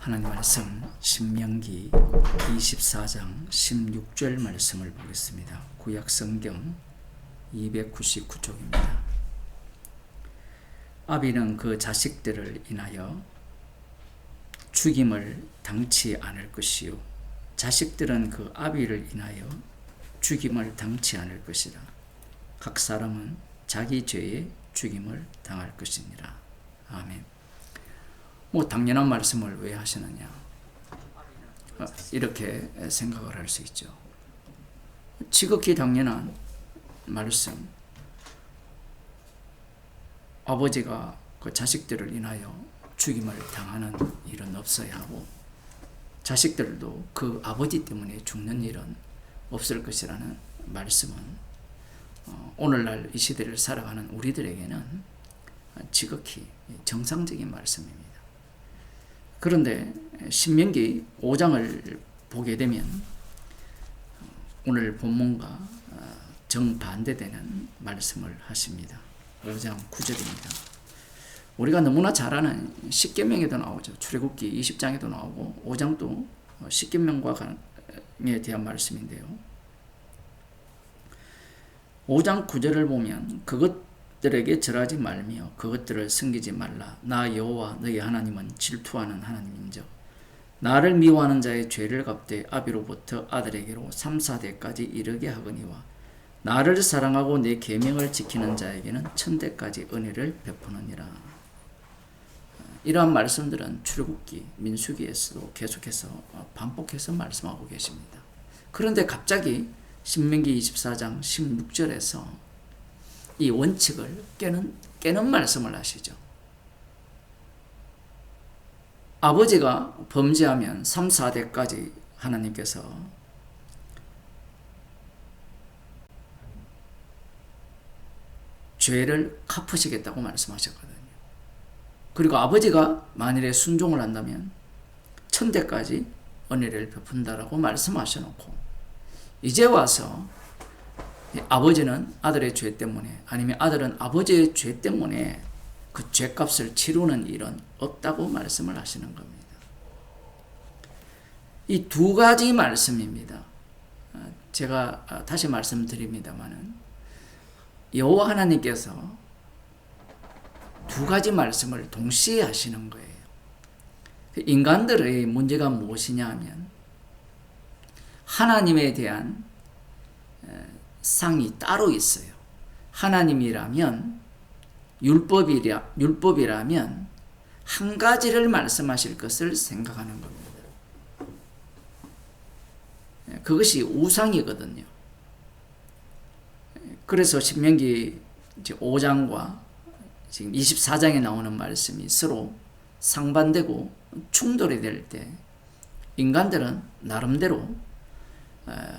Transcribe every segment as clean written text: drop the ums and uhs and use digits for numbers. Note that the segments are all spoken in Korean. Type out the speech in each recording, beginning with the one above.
하나님 말씀 신명기 24장 16절 말씀을 보겠습니다. 구약 성경 299쪽입니다. 아비는 그 자식들을 인하여 죽임을 당치 않을 것이요 자식들은 그 아비를 인하여 죽임을 당치 않을 것이라. 각 사람은 자기 죄에 죽임을 당할 것이니라. 아멘. 당연한 말씀을 왜 하시느냐, 이렇게 생각을 할 수 있죠. 지극히 당연한 말씀. 아버지가 그 자식들을 인하여 죽임을 당하는 일은 없어야 하고, 자식들도 그 아버지 때문에 죽는 일은 없을 것이라는 말씀은 오늘날 이 시대를 살아가는 우리들에게는 지극히 정상적인 말씀입니다. 그런데 신명기 5장을 보게 되면 오늘 본문과 정반대되는 말씀을 하십니다. 5장 9절입니다. 우리가 너무나 잘 아는 십계명에도 나오죠. 출애굽기 20장에도 나오고 5장도 십계명에 대한 말씀인데요. 5장 9절을 보면 그것들에게 절하지 말며 그것들을 섬기지 말라. 나 여호와 너희 하나님은 질투하는 하나님인즉 나를 미워하는 자의 죄를 갚되 아비로부터 아들에게로 3, 4대까지 이르게 하거니와 나를 사랑하고 내 계명을 지키는 자에게는 1000대까지 은혜를 베푸느니라. 이러한 말씀들은 출애굽기, 민수기에서도 계속해서 반복해서 말씀하고 계십니다. 그런데 갑자기 신명기 24장 16절에서 이 원칙을 깨는 말씀을 하시죠. 아버지가 범죄하면 3, 4대까지 하나님께서 죄를 갚으시겠다고 말씀하셨거든요. 그리고 아버지가 만일에 순종을 한다면 1000대까지 은혜를 베푼다라고 말씀하셔놓고, 이제 와서 아버지는 아들의 죄 때문에, 아니면 아들은 아버지의 죄 때문에 그 죄값을 치르는 일은 없다고 말씀을 하시는 겁니다. 이 두 가지 말씀입니다. 제가 다시 말씀드립니다마는 여호와 하나님께서 두 가지 말씀을 동시에 하시는 거예요. 인간들의 문제가 무엇이냐 하면 하나님에 대한 상이 따로 있어요. 하나님이라면 율법이라면 한 가지를 말씀하실 것을 생각하는 겁니다. 그것이 우상이거든요. 그래서 신명기 5장과 지금 24장에 나오는 말씀이 서로 상반되고 충돌이 될 때 인간들은 나름대로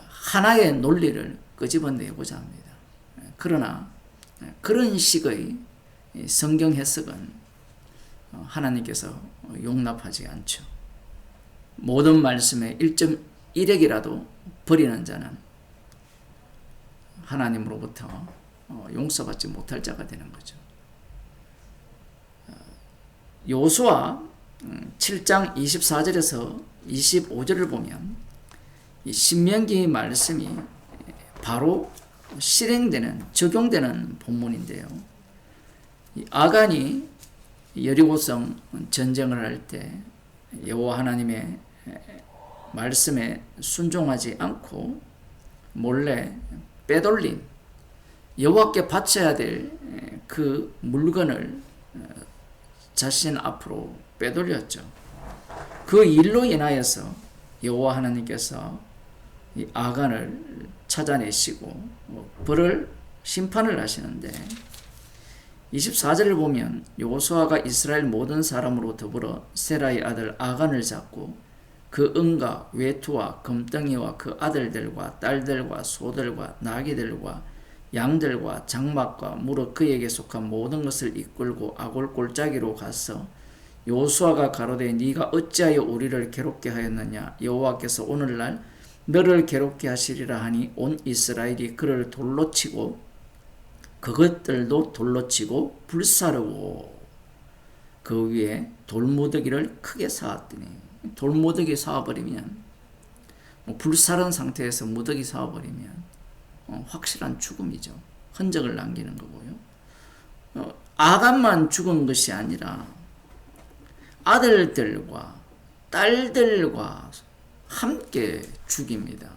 하나의 논리를 끄집어내고자 합니다. 그러나 그런 식의 성경 해석은 하나님께서 용납하지 않죠. 모든 말씀의 1.1핵이라도 버리는 자는 하나님으로부터 용서받지 못할 자가 되는 거죠. 여호수아 7장 24절에서 25절을 보면 이 신명기 말씀이 바로 실행되는, 적용되는 본문인데요. 아간이 여리고성 전쟁을 할 때 여호와 하나님의 말씀에 순종하지 않고 몰래 빼돌린, 여호와께 바쳐야 될 그 물건을 자신 앞으로 빼돌렸죠. 그 일로 인하여서 여호와 하나님께서 이 아간을 찾아내시고 심판을 하시는데, 24절을 보면 여호수아가 이스라엘 모든 사람으로 더불어 세라의 아들 아간을 잡고 그 은과 외투와 금덩이와 그 아들들과 딸들과 소들과 나귀들과 양들과 장막과 무릇 그에게 속한 모든 것을 이끌고 아골 골짜기로 가서 여호수아가 가로되 네가 어찌하여 우리를 괴롭게 하였느냐. 여호와께서 오늘날 너를 괴롭게 하시리라 하니 온 이스라엘이 그를 돌로 치고 그것들도 돌로 치고 불사르고 그 위에 돌무더기를 크게 쌓았더니 돌무더기 쌓아버리면, 불살은 상태에서 무더기 쌓아버리면 확실한 죽음이죠. 흔적을 남기는 거고요. 아간만 죽은 것이 아니라 아들들과 딸들과 함께 죽입니다.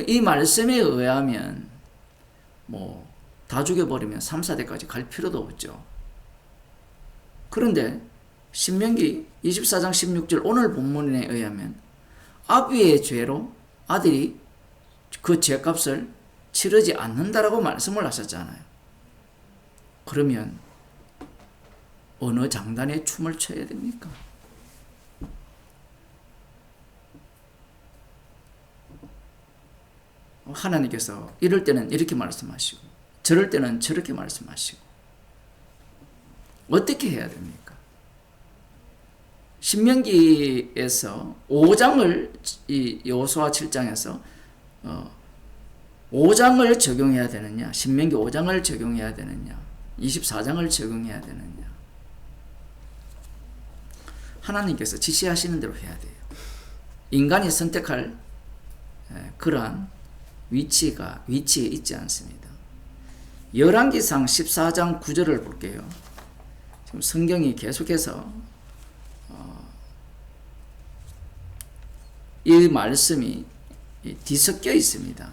이 말씀에 의하면 다 죽여버리면 3, 4대까지 갈 필요도 없죠. 그런데 신명기 24장 16절 오늘 본문에 의하면 아비의 죄로 아들이 그 죄값을 치르지 않는다라고 말씀을 하셨잖아요. 그러면 어느 장단에 춤을 춰야 됩니까? 하나님께서 이럴 때는 이렇게 말씀하시고 저럴 때는 저렇게 말씀하시고 어떻게 해야 됩니까? 신명기에서 5장을 이 여호수아 7장에서 5장을 적용해야 되느냐, 신명기 5장을 적용해야 되느냐, 24장을 적용해야 되느냐. 하나님께서 지시하시는 대로 해야 돼요. 인간이 선택할 그러한 위치에 있지 않습니다. 열왕기상 14장 9절을 볼게요. 지금 성경이 계속해서 이 말씀이 뒤섞여 있습니다.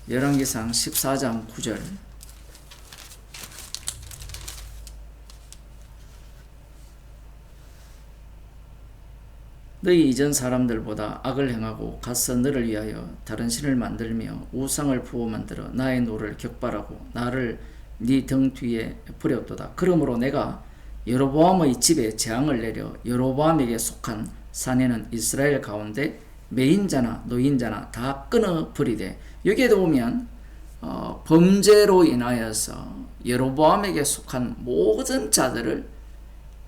열왕기상 14장 9절. 너희 이전 사람들보다 악을 행하고 갓서 너를 위하여 다른 신을 만들며 우상을 부어 만들어 나의 노를 격발하고 나를 네 등 뒤에 버렸도다. 그러므로 내가 여로보암의 집에 재앙을 내려 여로보암에게 속한 사내는 이스라엘 가운데 매인자나 노인자나 다 끊어버리되, 여기에도 보면 범죄로 인하여서 여로보암에게 속한 모든 자들을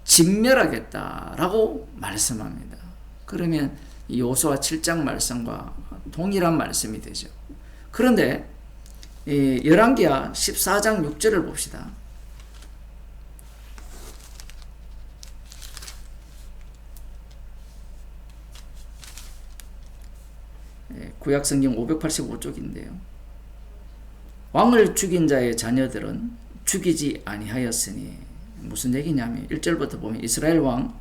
진멸하겠다라고 말씀합니다. 그러면 이 여호수아 7장 말씀과 동일한 말씀이 되죠. 그런데 열왕기하 14장 6절을 봅시다. 구약성경 585쪽인데요. 왕을 죽인 자의 자녀들은 죽이지 아니하였으니, 무슨 얘기냐면 1절부터 보면 이스라엘 왕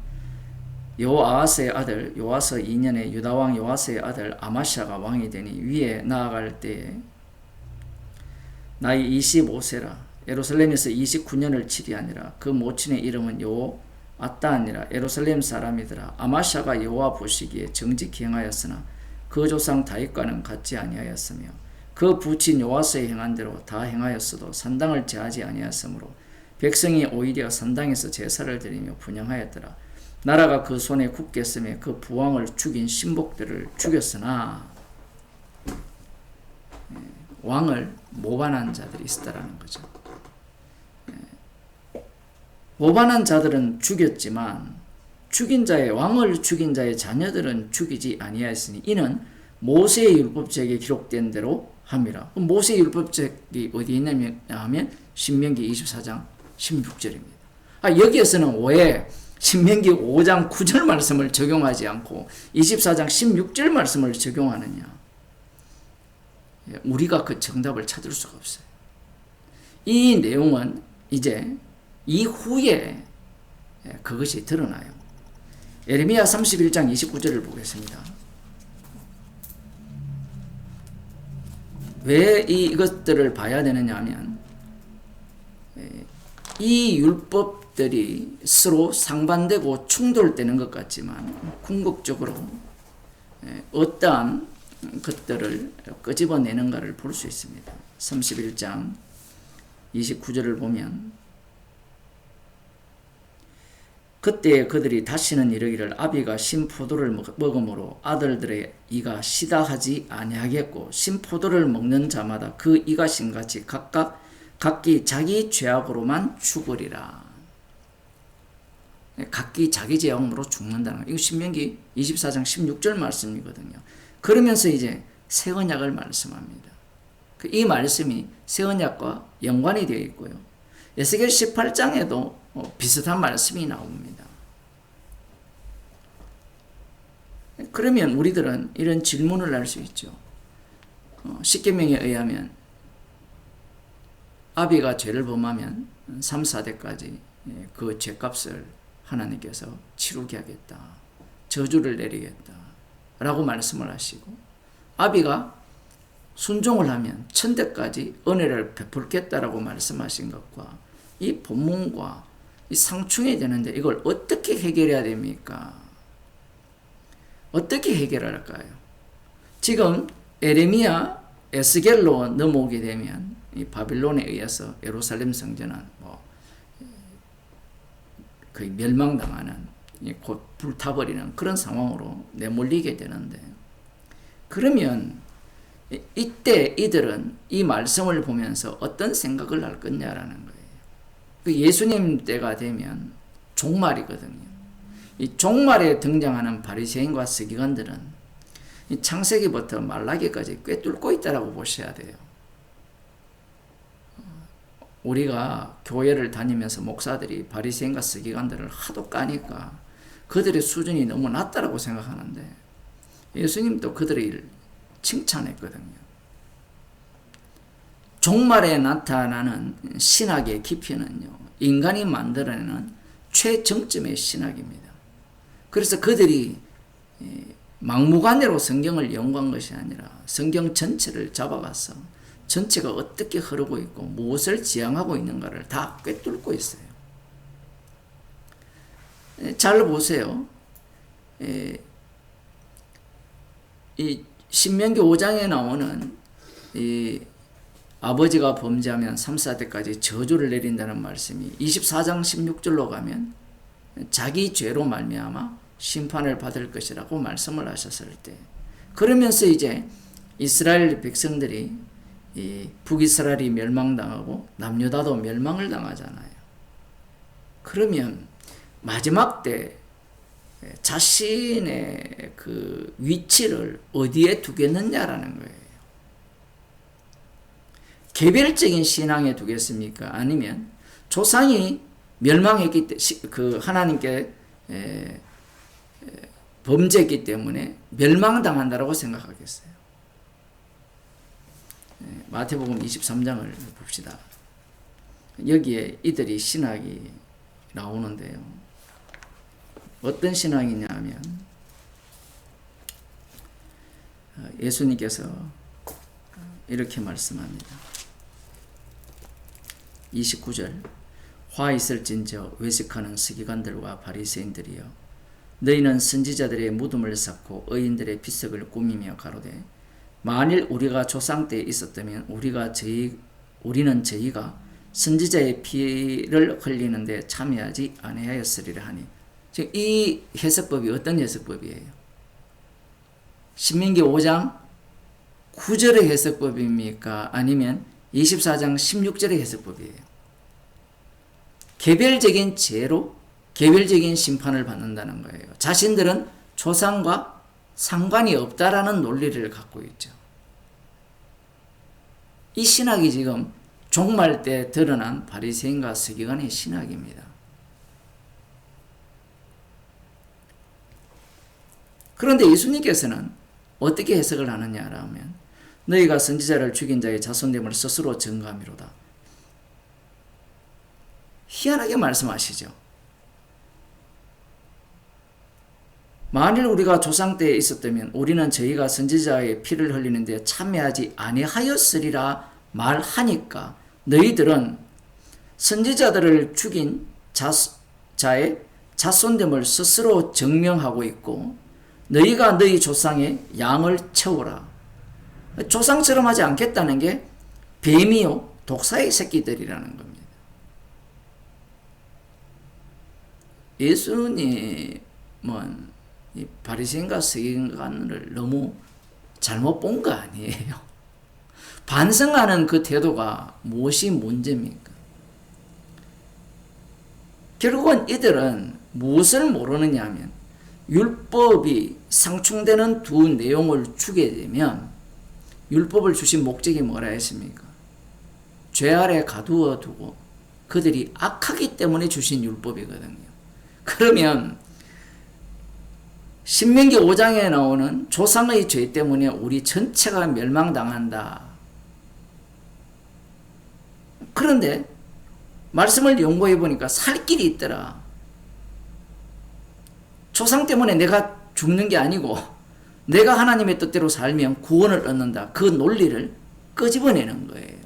여호아하스의 아들 요아스 2년에 유다왕 요아스의 아들 아마샤가 왕이 되니 위에 나아갈 때에 나이 25세라 예루살렘에서 29년을 치리하니라. 그 모친의 이름은 여호아따니라. 예루살렘 사람이더라. 아마샤가 여호와 보시기에 정직히 행하였으나 그 조상 다윗과는 같지 아니하였으며 그 부친 요아스의 행한 대로 다 행하였어도 산당을 제하지 아니하였으므로 백성이 오히려 산당에서 제사를 드리며 분향하였더라. 나라가 그 손에 굳겠으며 그 부왕을 죽인 신복들을 죽였으나, 왕을 모반한 자들이 있었다라는 거죠. 모반한 자들은 죽였지만 왕을 죽인 자의 자녀들은 죽이지 아니하였으니 이는 모세의 율법책에 기록된 대로 함이라. 모세의 율법책이 어디 있냐면 신명기 24장 16절입니다. 여기에서는 왜 신명기 5장 9절 말씀을 적용하지 않고 24장 16절 말씀을 적용하느냐? 우리가 그 정답을 찾을 수가 없어요. 이 내용은 이제 이후에 그것이 드러나요. 예레미야 31장 29절을 보겠습니다. 왜 이것들을 봐야 되느냐 하면 이 율법들이 서로 상반되고 충돌되는 것 같지만 궁극적으로 어떠한 것들을 끄집어내는가를 볼 수 있습니다. 31장 29절을 보면 그때 그들이 다시는 이르기를 아비가 신포도를 먹음으로 아들들의 이가 시다하지 아니하겠고 신포도를 먹는 자마다 그 이가 신같이 각기 자기 죄악으로만 죽으리라. 각기 자기 죄악으로 죽는다는 거예요. 이거 신명기 24장 16절 말씀이거든요. 그러면서 이제 새 언약을 말씀합니다. 이 말씀이 새 언약과 연관이 되어 있고요. 에스겔 18장에도 비슷한 말씀이 나옵니다. 그러면 우리들은 이런 질문을 할 수 있죠. 십계명에 의하면 아비가 죄를 범하면 3, 4대까지 그 죄값을 하나님께서 치르게 하겠다. 저주를 내리겠다. 라고 말씀을 하시고, 아비가 순종을 하면 1000대까지 은혜를 베풀겠다라고 말씀하신 것과 이 본문과 이 상충이 되는데, 이걸 어떻게 해결해야 됩니까? 어떻게 해결할까요? 지금 에레미야, 에스겔로 넘어오게 되면 이 바빌론에 의해서 예루살렘 성전은 거의 멸망당하는, 곧 불타버리는 그런 상황으로 내몰리게 되는데, 그러면 이때 이들은 이 말씀을 보면서 어떤 생각을 할 거냐라는 거예요. 예수님 때가 되면 종말이거든요. 이 종말에 등장하는 바리새인과 서기관들은 이 창세기부터 말라기까지 꿰뚫고 있다라고 보셔야 돼요. 우리가 교회를 다니면서 목사들이 바리새인과 서기관들을 하도 까니까 그들의 수준이 너무 낮다라고 생각하는데, 예수님도 그들의 일을 칭찬했거든요. 종말에 나타나는 신학의 깊이는요, 인간이 만들어내는 최정점의 신학입니다. 그래서 그들이 막무가내로 성경을 연구한 것이 아니라 성경 전체를 잡아가서 전체가 어떻게 흐르고 있고 무엇을 지향하고 있는가를 다 꿰뚫고 있어요. 잘 보세요. 이 신명기 5장에 나오는 이 아버지가 범죄하면 3, 4대까지 저주를 내린다는 말씀이 24장 16절로 가면 자기 죄로 말미암아 심판을 받을 것이라고 말씀을 하셨을 때, 그러면서 이제 이스라엘 백성들이 이 북이스라엘이 멸망당하고 남유다도 멸망을 당하잖아요. 그러면 마지막 때 자신의 그 위치를 어디에 두겠느냐라는 거예요. 개별적인 신앙에 두겠습니까? 아니면 조상이 멸망했기 때문에, 그 하나님께 범죄했기 때문에 멸망당한다라고 생각하겠어요. 마태복음 23장을 봅시다. 여기에 이들이 신학이 나오는데요. 어떤 신학이냐 하면, 예수님께서 이렇게 말씀합니다. 29절, 화 있을진저 외식하는 서기관들과 바리새인들이여, 너희는 선지자들의 무덤을 쌓고 의인들의 비석을 꾸미며 가로되, 만일 우리가 조상 때에 있었다면 우리는 저희가 선지자의 피를 흘리는데 참여하지 아니하였으리라 하니. 지금 이 해석법이 어떤 해석법이에요? 신명기 5장 9절의 해석법입니까? 아니면 24장 16절의 해석법이에요? 개별적인 죄로 개별적인 심판을 받는다는 거예요. 자신들은 조상과 상관이 없다라는 논리를 갖고 있죠. 이 신학이 지금 종말 때 드러난 바리새인과 서기관의 신학입니다. 그런데 예수님께서는 어떻게 해석을 하느냐라면, 너희가 선지자를 죽인 자의 자손됨을 스스로 증거함이로다. 희한하게 말씀하시죠. 만일 우리가 조상 때에 있었다면 우리는 저희가 선지자의 피를 흘리는데 참여하지 아니하였으리라 말하니까, 너희들은 선지자들을 죽인 자의 자손됨을 스스로 증명하고 있고, 너희가 너희 조상의 양을 채우라. 조상처럼 하지 않겠다는 게 뱀이요 독사의 새끼들이라는 겁니다. 예수님은 이 바리새인과 서기관을 너무 잘못 본 거 아니에요? 반성하는 그 태도가 무엇이 문제입니까? 결국은 이들은 무엇을 모르느냐 하면, 율법이 상충되는 두 내용을 주게 되면, 율법을 주신 목적이 뭐라 했습니까? 죄 아래 가두어 두고 그들이 악하기 때문에 주신 율법이거든요. 그러면 신명기 5장에 나오는 조상의 죄 때문에 우리 전체가 멸망당한다. 그런데 말씀을 연구해 보니까 살 길이 있더라. 조상 때문에 내가 죽는 게 아니고 내가 하나님의 뜻대로 살면 구원을 얻는다. 그 논리를 끄집어내는 거예요.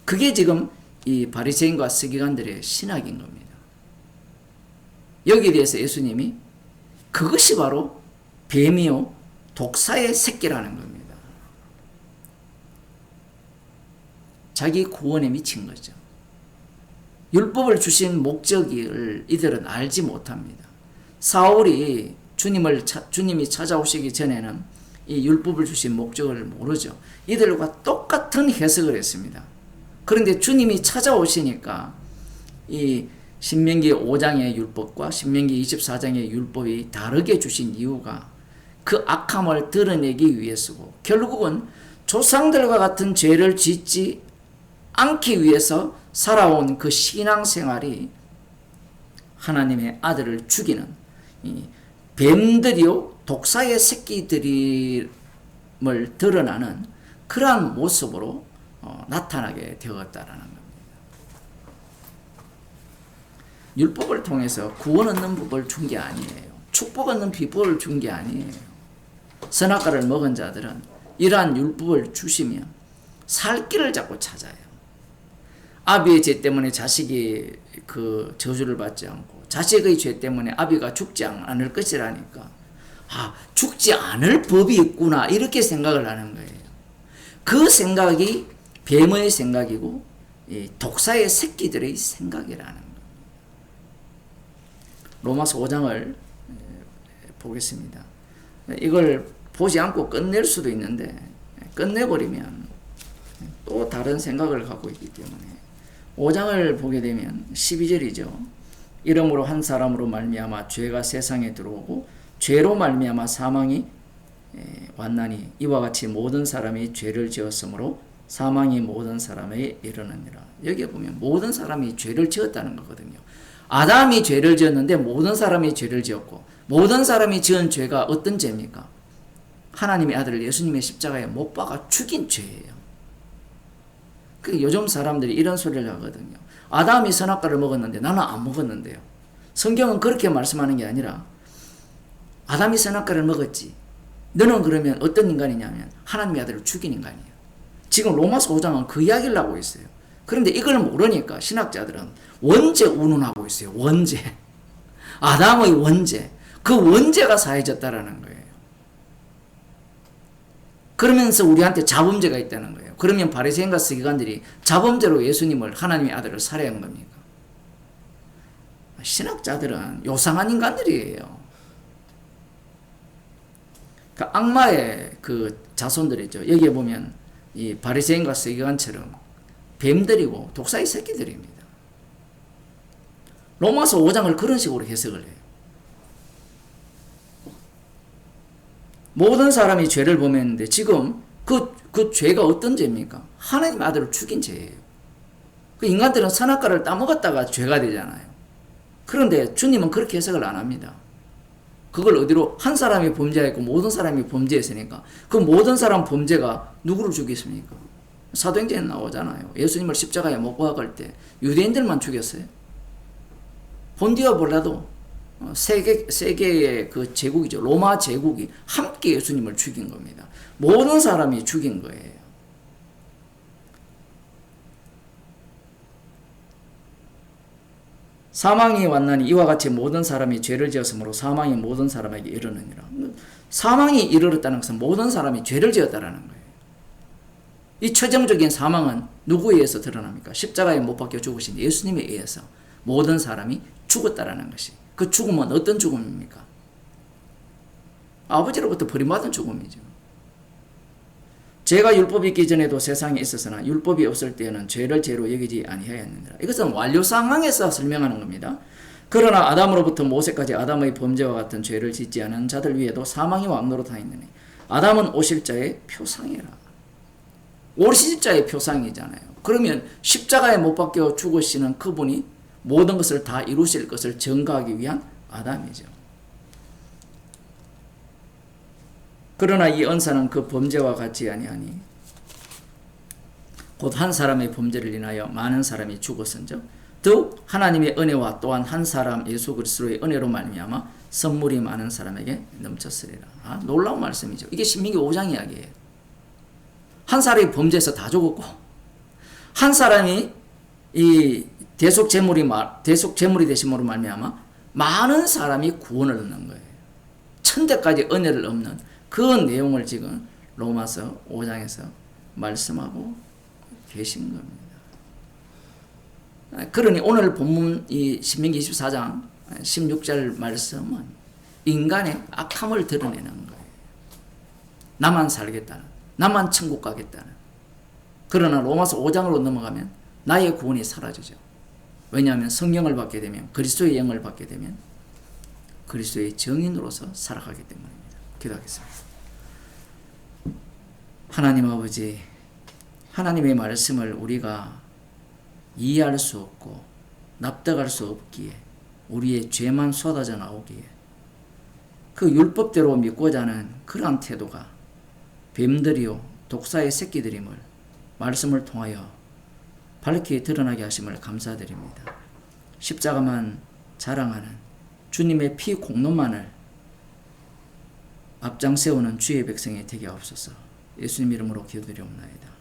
그게 지금 이 바리새인과 서기관들의 신학인 겁니다. 여기에 대해서 예수님이 그것이 바로 뱀이요 독사의 새끼라는 겁니다. 자기 구원에 미친 거죠. 율법을 주신 목적을 이들은 알지 못합니다. 사울이 주님이 찾아오시기 전에는 이 율법을 주신 목적을 모르죠. 이들과 똑같은 해석을 했습니다. 그런데 주님이 찾아오시니까 이 신명기 5장의 율법과 신명기 24장의 율법이 다르게 주신 이유가 그 악함을 드러내기 위해서고, 결국은 조상들과 같은 죄를 짓지 않기 위해서 살아온 그 신앙생활이 하나님의 아들을 죽이는 이 뱀들이요 독사의 새끼들임을 드러나는 그러한 모습으로 나타나게 되었다라는 겁니다. 율법을 통해서 구원 얻는 법을 준 게 아니에요. 축복 얻는 비법을 준 게 아니에요. 선악과를 먹은 자들은 이러한 율법을 주시면 살 길을 자꾸 찾아요. 아비의 죄 때문에 자식이 그 저주를 받지 않고, 자식의 죄 때문에 아비가 죽지 않을 것이라니까, 죽지 않을 법이 있구나, 이렇게 생각을 하는 거예요. 그 생각이 뱀의 생각이고 독사의 새끼들의 생각이라는 거예요. 로마서 5장을 보겠습니다. 이걸 보지 않고 끝낼 수도 있는데 끝내버리면 또 다른 생각을 갖고 있기 때문에 5장을 보게 되면 12절이죠. 이러므로 한 사람으로 말미암아 죄가 세상에 들어오고 죄로 말미암아 사망이 왔나니 이와 같이 모든 사람이 죄를 지었으므로 사망이 모든 사람에 이르느니라. 여기에 보면 모든 사람이 죄를 지었다는 거거든요. 아담이 죄를 지었는데 모든 사람이 죄를 지었고, 모든 사람이 지은 죄가 어떤 죄입니까? 하나님의 아들 예수님의 십자가에 못 박아 죽인 죄예요. 요즘 사람들이 이런 소리를 하거든요. 아담이 선악과를 먹었는데 나는 안 먹었는데요. 성경은 그렇게 말씀하는 게 아니라 아담이 선악과를 먹었지, 너는 그러면 어떤 인간이냐면 하나님의 아들을 죽인 인간이에요. 지금 로마서 5장은 그 이야기를 하고 있어요. 그런데 이걸 모르니까 신학자들은 원죄 운운하고 있어요. 원죄. 아담의 원죄. 그 원죄가 사해졌다라는 거예요. 그러면서 우리한테 자범죄가 있다는 거예요. 그러면 바리새인과 서기관들이 자범죄로 예수님을, 하나님의 아들을 살해한 겁니까? 신학자들은 요상한 인간들이에요. 그 악마의 그 자손들이죠. 여기에 보면 이 바리새인과 서기관처럼 뱀들이고 독사의 새끼들입니다. 로마서 5장을 그런 식으로 해석을 해요. 모든 사람이 죄를 범했는데 지금 그 죄가 어떤 죄입니까? 하나님 아들을 죽인 죄예요. 그 인간들은 선악과를 따먹었다가 죄가 되잖아요. 그런데 주님은 그렇게 해석을 안 합니다. 그걸 어디로, 한 사람이 범죄했고 모든 사람이 범죄했으니까 그 모든 사람 범죄가 누구를 죽였습니까? 사도행전에 나오잖아요. 예수님을 십자가에 못 박을 때 유대인들만 죽였어요. 본디와 빌라도 세계의 그 제국이죠. 로마 제국이 함께 예수님을 죽인 겁니다. 모든 사람이 죽인 거예요. 사망이 왔나니 이와 같이 모든 사람이 죄를 지었으므로 사망이 모든 사람에게 이르느니라. 사망이 이르렀다는 것은 모든 사람이 죄를 지었다라는 거예요. 이 최종적인 사망은 누구에 의해서 드러납니까? 십자가에 못 박혀 죽으신 예수님에 의해서 모든 사람이 죽었다라는 것이. 그 죽음은 어떤 죽음입니까? 아버지로부터 버림받은 죽음이죠. 죄가 율법이 있기 전에도 세상에 있었으나 율법이 없을 때에는 죄를 죄로 여기지 아니하였느니라. 이것은 완료 상황에서 설명하는 겁니다. 그러나 아담으로부터 모세까지 아담의 범죄와 같은 죄를 짓지 않은 자들 위에도 사망이 왕노릇하였느니 아담은 오실 자의 표상이라. 오실 자의 표상이잖아요. 그러면 십자가에 못 박혀 죽으시는 그분이 모든 것을 다 이루실 것을 증거하기 위한 아담이죠. 그러나 이 언사는 그 범죄와 같지 아니하니 곧 한 사람의 범죄를 인하여 많은 사람이 죽었은즉 더욱 하나님의 은혜와 또한 한 사람 예수 그리스도의 은혜로 말미암아 선물이 많은 사람에게 넘쳤으리라. 놀라운 말씀이죠. 이게 신명기 5장 이야기예요. 한 사람이 범죄해서 다 죽었고 한 사람이 이 대속 제물이 되심으로 말미암아 많은 사람이 구원을 얻는 거예요. 천대까지 은혜를 얻는 그 내용을 지금 로마서 5장에서 말씀하고 계신 겁니다. 그러니 오늘 본문 이 신명기 24장 16절 말씀은 인간의 악함을 드러내는 거예요. 나만 살겠다는, 나만 천국 가겠다는. 그러나 로마서 5장으로 넘어가면 나의 구원이 사라지죠. 왜냐하면 성령을 받게 되면, 그리스도의 영을 받게 되면 그리스도의 증인으로서 살아가기 때문입니다. 기도하겠습니다. 하나님 아버지, 하나님의 말씀을 우리가 이해할 수 없고 납득할 수 없기에 우리의 죄만 쏟아져 나오기에 그 율법대로 믿고자 하는 그러한 태도가 뱀들이요 독사의 새끼들임을 말씀을 통하여 밝게 드러나게 하심을 감사드립니다. 십자가만 자랑하는 주님의 피 공로만을 앞장 세우는 주의 백성이 되게 하옵소서. 예수님 이름으로 기도드리옵나이다.